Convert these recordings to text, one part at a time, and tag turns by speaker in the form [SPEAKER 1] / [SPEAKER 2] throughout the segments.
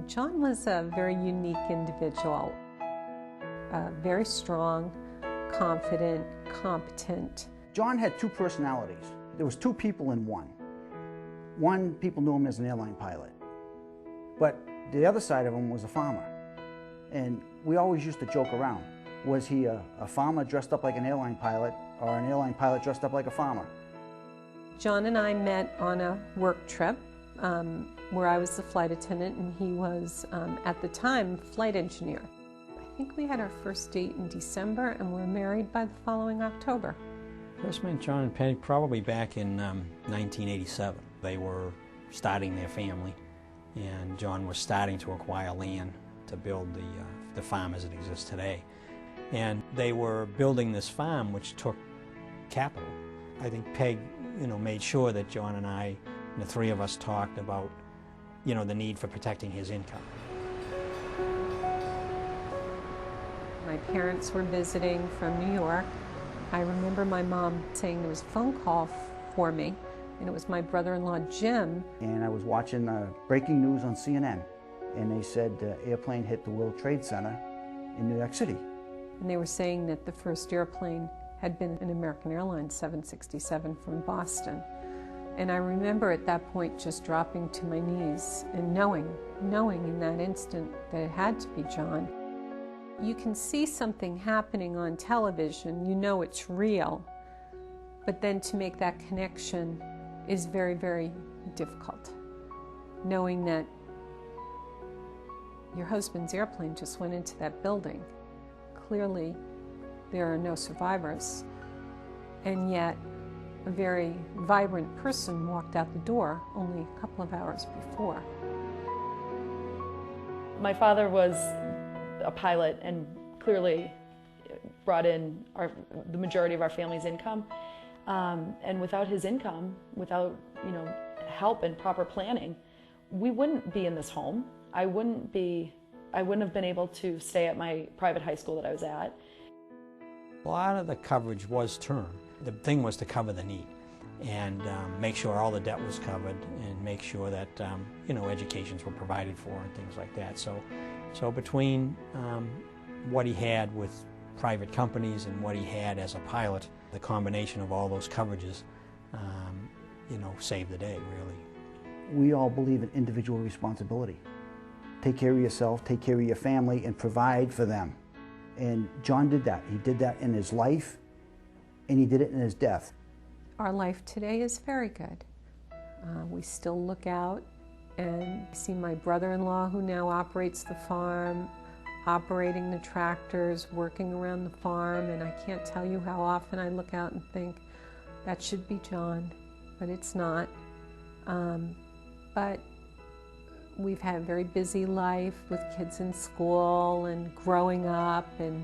[SPEAKER 1] John was a very unique individual, very strong, confident, competent.
[SPEAKER 2] John had two personalities. There was two people in one. One, people knew him as an airline pilot, but the other side of him was a farmer. And we always used to joke around. Was he a farmer dressed up like an airline pilot, or an airline pilot dressed up like a farmer?
[SPEAKER 1] John and I met on a work trip where I was the flight attendant and he was, at the time, flight engineer. I think we had our first date in December and were married by the following October.
[SPEAKER 3] First met John and Peg probably back in 1987. They were starting their family, and John was starting to acquire land to build the farm as it exists today. And they were building this farm, which took capital. I think Peg, made sure that John and I, the three of us, talked about, the need for protecting his income.
[SPEAKER 1] My parents were visiting from New York. I remember my mom saying there was a phone call for me, and it was my brother-in-law, Jim.
[SPEAKER 2] And I was watching breaking news on CNN, and they said the airplane hit the World Trade Center in New York City.
[SPEAKER 1] And they were saying that the first airplane had been an American Airlines 767 from Boston. And I remember at that point just dropping to my knees and knowing in that instant that it had to be John. You can see something happening on television, you know it's real, but then to make that connection is very, very difficult. Knowing that your husband's airplane just went into that building. Clearly, there are no survivors, and yet a very vibrant person walked out the door only a couple of hours before.
[SPEAKER 4] My father was a pilot and clearly brought in the majority of our family's income. And without his income, without help and proper planning, we wouldn't be in this home. I wouldn't have been able to stay at my private high school that I was at.
[SPEAKER 3] A lot of the coverage was term. The thing was to cover the need and make sure all the debt was covered and make sure that educations were provided for and things like that. So between what he had with private companies and what he had as a pilot, the combination of all those coverages, saved the day, really.
[SPEAKER 2] We all believe in individual responsibility. Take care of yourself, take care of your family, and provide for them. And John did that. He did that in his life, and he did it in his death.
[SPEAKER 1] Our life today is very good. We still look out and see my brother-in-law, who now operates the farm, operating the tractors, working around the farm, and I can't tell you how often I look out and think, that should be John, but it's not. But we've had a very busy life with kids in school and growing up and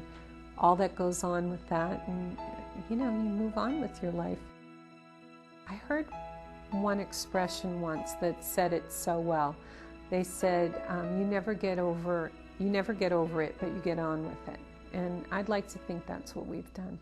[SPEAKER 1] all that goes on with that, and you move on with your life. I heard one expression once that said it so well. They said, you never get over it, but you get on with it. And I'd like to think that's what we've done.